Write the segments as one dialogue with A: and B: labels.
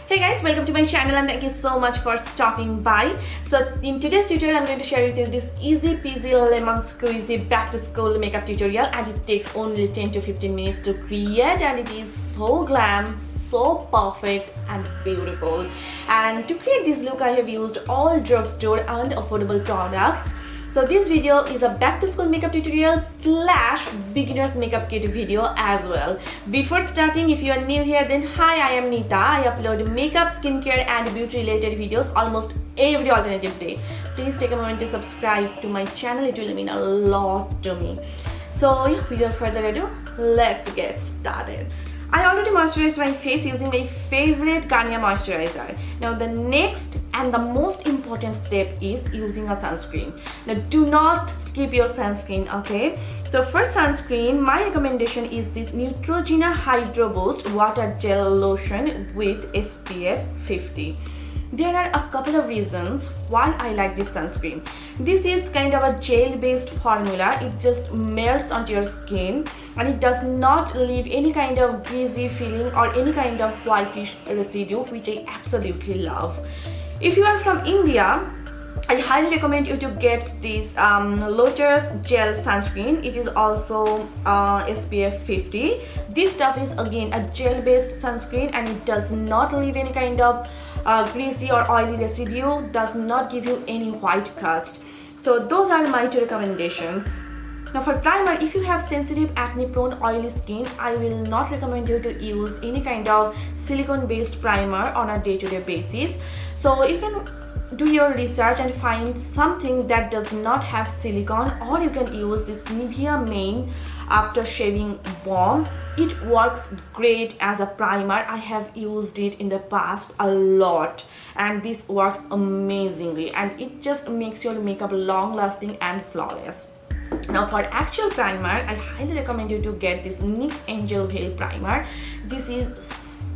A: Hey guys, welcome to my channel and thank you so much for stopping by. So in today's tutorial I'm going to share with you this easy peasy lemon squeezy back to school makeup tutorial, and it takes only 10 to 15 minutes to create, and it is so glam, so perfect and beautiful. And to create this look I have used all drugstore and affordable products. So this video is a back to school makeup tutorial slash beginners makeup kit video as well. Before starting, if you are new here, then hi, I am Nita. I upload makeup, skincare and beauty related videos almost every alternative day. Please take a moment to subscribe to my channel. It will mean a lot to me. So yeah, without further ado, let's get started. I already moisturized my face using my favorite Garnier moisturizer. Now the next and the most important step is using a sunscreen. Now do not skip your sunscreen, okay? So for sunscreen, my recommendation is this Neutrogena Hydro Boost Water Gel Lotion with SPF 50. There are a couple of reasons why I like this sunscreen. This is kind of a gel-based formula. It just melts onto your skin and it does not leave any kind of greasy feeling or any kind of whitish residue, which I absolutely love. If you are from India, I highly recommend you to get this Lotus Gel Sunscreen. It is also SPF 50. This stuff is again a gel-based sunscreen and it does not leave any kind of greasy or oily residue, does not give you any white cast. So those are my two recommendations. Now for primer, if you have sensitive acne prone oily skin, I will not recommend you to use any kind of silicone based primer on a day-to-day basis. So you can do your research and find something that does not have silicone, or you can use this Nivea main after shaving balm. It works great as a primer. I have used it in the past a lot and this works amazingly, and it just makes your makeup long lasting and flawless. Now for actual primer, I highly recommend you to get this NYX Angel Veil primer. This is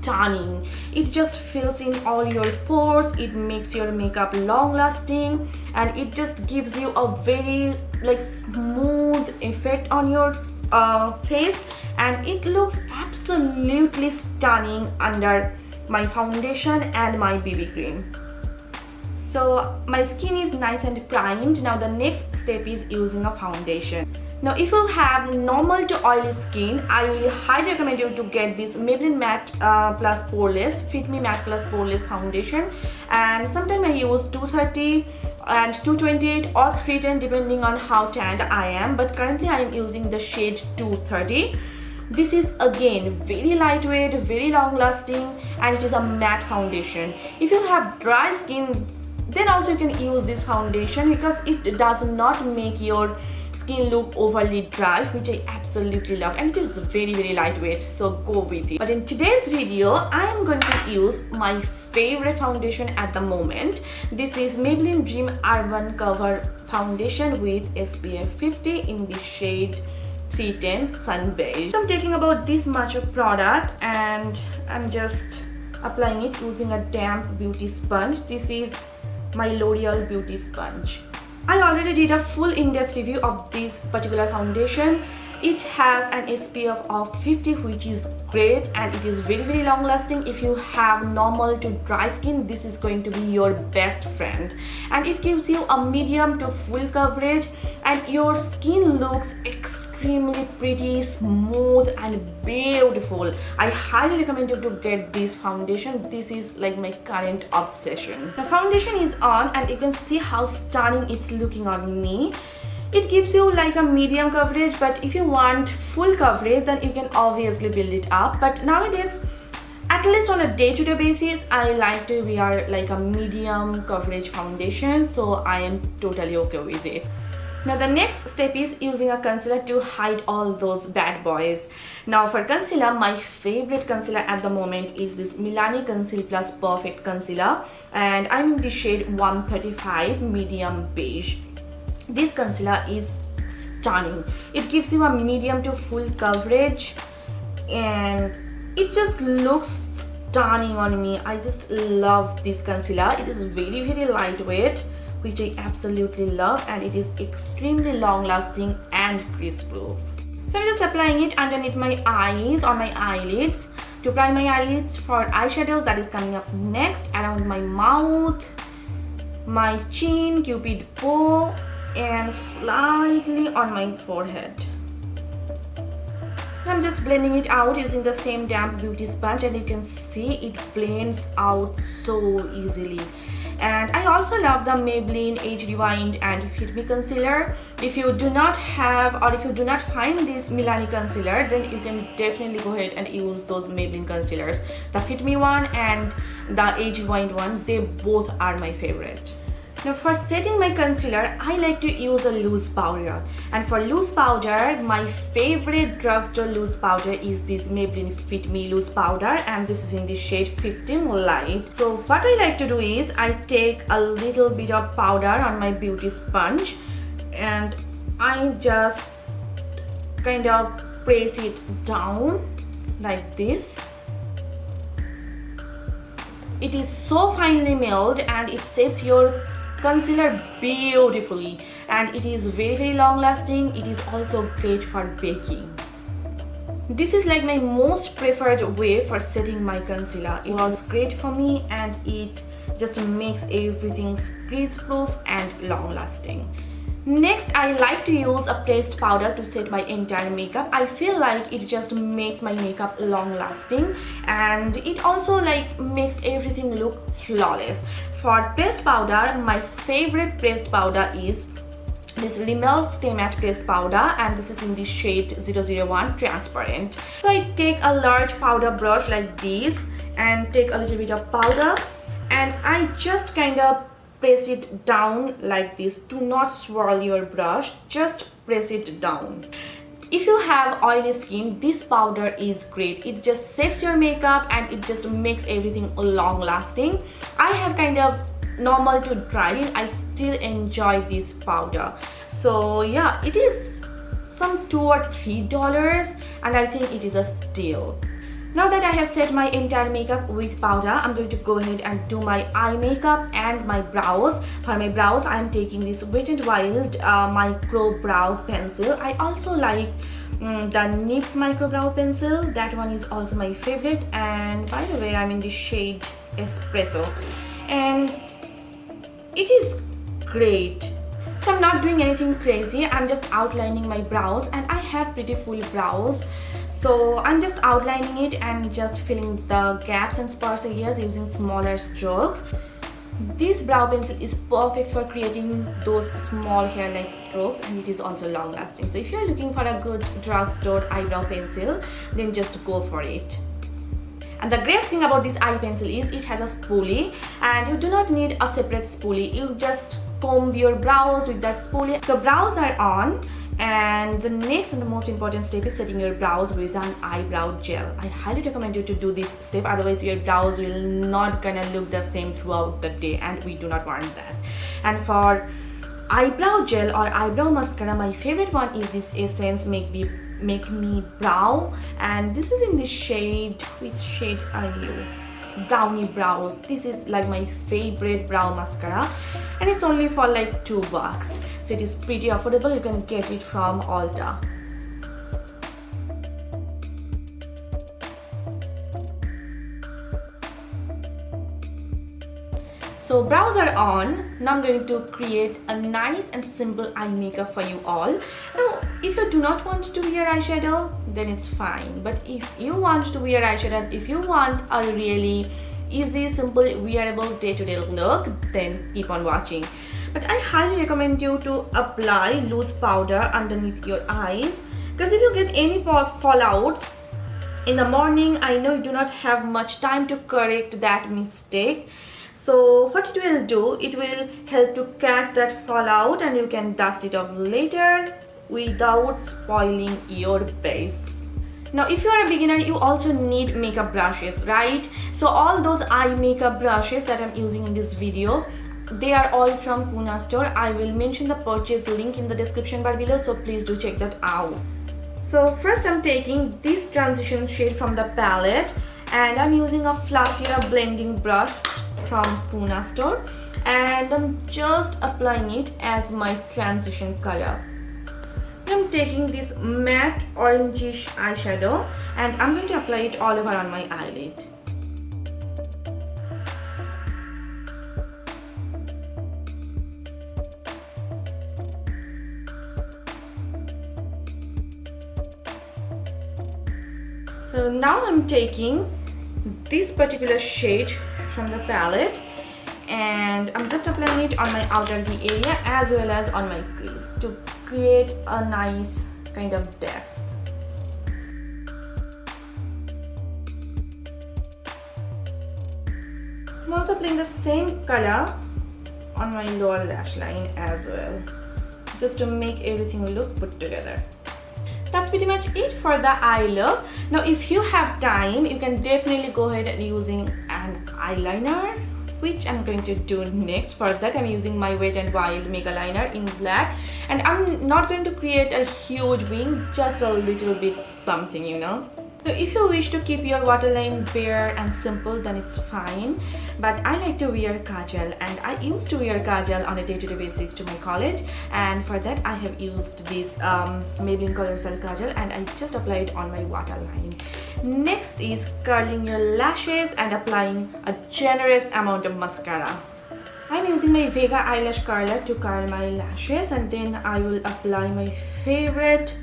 A: stunning. It just fills in all your pores, it makes your makeup long lasting, and it just gives you a very smooth effect on your face, and it looks absolutely stunning under my foundation and my BB cream. So my skin is nice and primed. Now the next step is using a foundation. Now if you have normal to oily skin, I will highly recommend you to get this Maybelline Matte Plus Poreless Fit Me Matte Plus Poreless foundation, and sometimes I use 230 and 228 or 310 depending on how tanned I am, but currently I am using the shade 230. This is again very lightweight, very long lasting, and it is a matte foundation. If you have dry skin, then also you can use this foundation because it does not make your skin look overly dry, which I absolutely love, and it is very lightweight, so go with it. But in today's video I am going to use my favorite foundation at the moment. This is Maybelline Dream Urban Cover Foundation with SPF 50 in the shade 310 Sun Beige. So I'm taking about this much of product and I'm just applying it using a damp beauty sponge. This is my L'Oreal beauty sponge. I already did a full in-depth review of this particular foundation. It has an SPF of 50, which is great, and it is very long lasting. If you have normal to dry skin, this is going to be your best friend, and it gives you a medium to full coverage, and your skin looks extremely pretty, smooth and beautiful. I highly recommend you to get this foundation. This is like my current obsession. The foundation is on and you can see how stunning it's looking on me. It gives you like a medium coverage, but if you want full coverage then you can obviously build it up. But nowadays, at least on a day-to-day basis, I like to wear like a medium coverage foundation, so I am totally okay with it. Now the next step is using a concealer to hide all those bad boys. Now for concealer, my favorite concealer at the moment is this Milani Conceal Plus Perfect Concealer, and I'm in the shade 135 Medium Beige. This concealer is stunning. It gives you a medium to full coverage and it just looks stunning on me. I just love this concealer. It is very lightweight, which I absolutely love, and it is extremely long lasting and crease proof. So I'm just applying it underneath my eyes or my eyelids. To prime my eyelids for eyeshadows, that is coming up next, around my mouth, my chin, cupid bow, and slightly on my forehead. I'm just blending it out using the same damp beauty sponge, and you can see it blends out so easily. And I also love the Maybelline Age Rewind and Fit Me concealer. If you do not have, or if you do not find this Milani concealer, then you can definitely go ahead and use those Maybelline concealers. The Fit Me one and the Age Rewind one, they both are my favorite. Now for setting my concealer, I like to use a loose powder. And for loose powder, my favorite drugstore loose powder is this Maybelline Fit Me loose powder, and this is in the shade 15 Light. So what I like to do is I take a little bit of powder on my beauty sponge and I just kind of press it down like this. It is so finely milled and it sets your concealer beautifully, and it is very long lasting. It is also great for baking. This is like my most preferred way for setting my concealer. It works great for me and it just makes everything crease proof and long lasting. Next, I like to use a pressed powder to set my entire makeup. I feel like it just makes my makeup long lasting, and it also like makes everything look flawless. For pressed powder, my favorite pressed powder is this Rimmel Stay Matte pressed powder, and this is in the shade 001 Transparent. So I take a large powder brush like this and take a little bit of powder, and I just kind of press it down like this. Do not swirl your brush, just press it down. If you have oily skin, this powder is great. It just sets your makeup and it just makes everything long lasting. I have kind of normal to dry skin. I still enjoy this powder. So yeah, it is some $2 or $3 and I think it is a steal. Now that I have set my entire makeup with powder, I'm going to go ahead and do my eye makeup and my brows. For my brows, I am taking this Wet n Wild micro brow pencil. I also like the NYX micro brow pencil. That one is also my favorite, and by the way, I'm in the shade Espresso and it is great. So I'm not doing anything crazy. I'm just outlining my brows, and I have pretty full brows. So I'm just outlining it and just filling the gaps and sparse areas using smaller strokes. This brow pencil is perfect for creating those small hair-like strokes, and it is also long lasting. So if you're looking for a good drugstore eyebrow pencil, then just go for it. And the great thing about this eye pencil is it has a spoolie, and you do not need a separate spoolie. You just comb your brows with that spoolie. So brows are on. And the next and the most important step is setting your brows with an eyebrow gel. I highly recommend you to do this step, otherwise your brows will not gonna look the same throughout the day, and we do not want that. And for eyebrow gel or eyebrow mascara, my favorite one is this Essence Make Me Brow, and this is in the shade, which shade are you? Brownie Brows. This is like my favorite brow mascara, and it's only for like $2. So it is pretty affordable. You can get it from Ulta. So brows are on. Now I'm going to create a nice and simple eye makeup for you all. Now if you do not want to wear eyeshadow, then it's fine. But if you want to wear eyeshadow, if you want a really easy, simple, wearable day-to-day look, then keep on watching. But I highly recommend you to apply loose powder underneath your eyes, because if you get any fallouts in the morning, I know you do not have much time to correct that mistake. So what it will do, it will help to catch that fallout, and you can dust it off later without spoiling your base. Now if you are a beginner, you also need makeup brushes, right? So all those eye makeup brushes that I'm using in this video, they are all from Pune store. I will mention the purchase link in the description bar below, so please do check that out. So first I'm taking this transition shade from the palette, and I'm using a fluffier blending brush from Pune store, and I'm just applying it as my transition color. I'm taking this matte orangish eyeshadow and I'm going to apply it all over on my eyelid. So now I'm taking this particular shade from the palette and I'm just applying it on my outer V area as well as on my crease to create a nice kind of depth. I'm also applying the same color on my lower lash line as well, just to make everything look put together. That's pretty much it for the eye look. Now if you have time, you can definitely go ahead and using an eyeliner, which I'm going to do next. For that I'm using my Wet n Wild MegaLiner in black, and I'm not going to create a huge wing, just a little bit something, you know. So if you wish to keep your waterline bare and simple, then it's fine, but I like to wear kajal, and I used to wear kajal on a day-to-day basis to my college, and for that I have used this Maybelline Color Cell kajal and I just apply it on my waterline. Next is curling your lashes and applying a generous amount of mascara. I'm using my Vega eyelash curler to curl my lashes, and then I will apply my favorite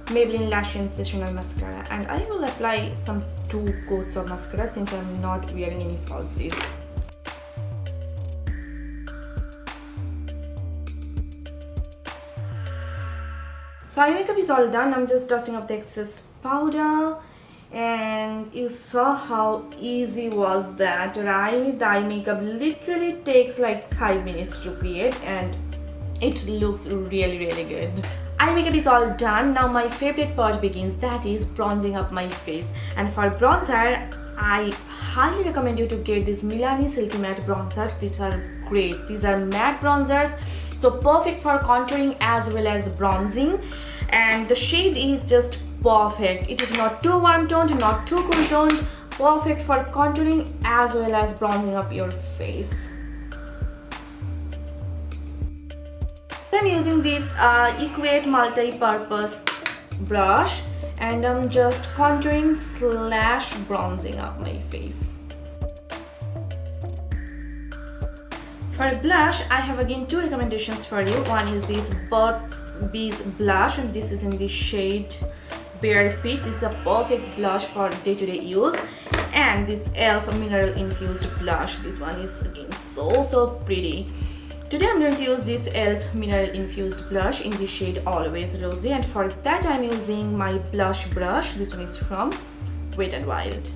A: Maybelline Lash Sensational Mascara, and I will apply some 2 coats of mascara since I'm not wearing any falsies. So eye makeup is all done. I'm just dusting off the excess powder, and you saw how easy was that, right? The eye makeup literally takes like 5 minutes to create and it looks really good. Eye makeup is all done. Now my favorite part begins, that is bronzing up my face. And for bronzer, I highly recommend you to get these Milani Silky Matte bronzers. These are great. These are matte bronzers, so perfect for contouring as well as bronzing. And the shade is just perfect. It is not too warm toned, not too cool toned. Perfect for contouring as well as bronzing up your face. I'm using this Equate multi-purpose brush, and I'm just contouring slash bronzing up my face. For blush, I have again 2 recommendations for you. One is this Burts Beige blush, and this is in the shade Bare Peach. This is a perfect blush for day-to-day use. And this e.l.f. Mineral Infused blush. This one is again so pretty. Today I'm going to use this e.l.f. Mineral Infused blush in the shade Always Rosy, and for that I'm using my blush brush. This one is from Wet n Wild.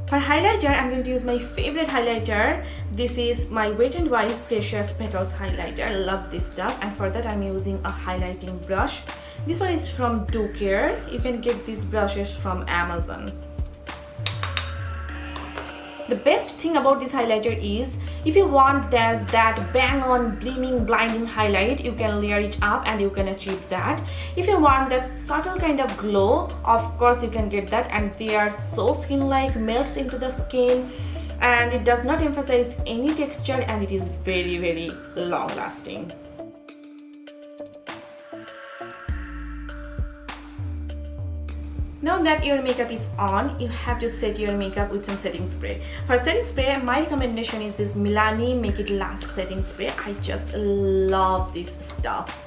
A: For highlighter, I'm going to use my favorite highlighter. This is my Wet n Wild Precious Petals highlighter. I love this stuff, and for that I'm using a highlighting brush. This one is from Do Care. You can get these brushes from Amazon. The best thing about this highlighter is, if you want that bang on gleaming blinding highlight, you can layer it up and you can achieve that. If you want that subtle kind of glow, of course you can get that, and they are so skin like, melts into the skin, and it does not emphasize any texture, and it is very long lasting. Now that your makeup is on, you have to set your makeup with some setting spray. For setting spray, my recommendation is this Milani Make It Last setting spray. I just love this stuff.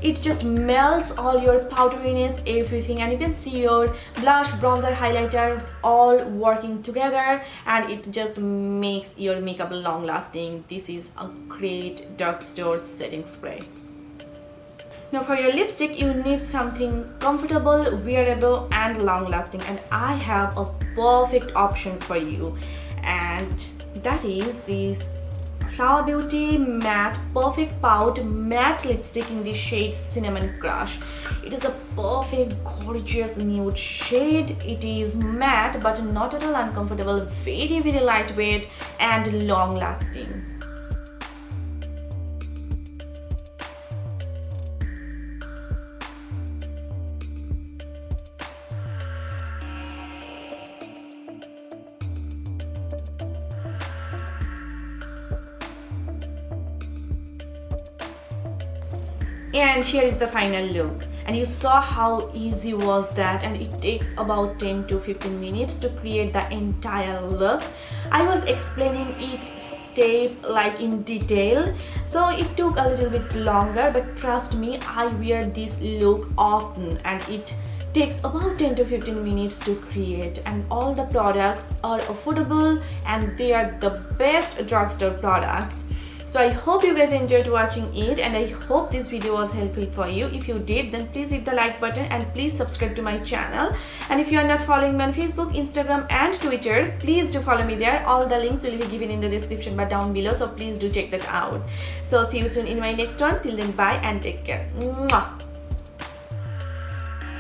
A: It just melts all your powderiness, everything, and you can see your blush, bronzer, highlighter all working together, and it just makes your makeup long lasting. This is a great drugstore setting spray. Now for your lipstick, you need something comfortable, wearable and long lasting, and I have a perfect option for you, and that is this Flower Beauty Matte Perfect Pout Matte Lipstick in the shade Cinnamon Crush. It is a perfect, gorgeous nude shade. It is matte but not at all uncomfortable, very lightweight and long lasting. And here is the final look, and you saw how easy was that, and it takes about 10 to 15 minutes to create the entire look. I was explaining each step like in detail, so it took a little bit longer, but trust me, I wear this look often and it takes about 10 to 15 minutes to create, and all the products are affordable and they are the best drugstore products. So I hope you guys enjoyed watching it, and I hope this video was helpful for you. If you did, then please hit the like button and please subscribe to my channel. And if you are not following me on Facebook, Instagram and Twitter, please do follow me there. All the links will be given in the description bar down below, so please do check that out. So see you soon in my next one. Till then, bye and take care. Mwah.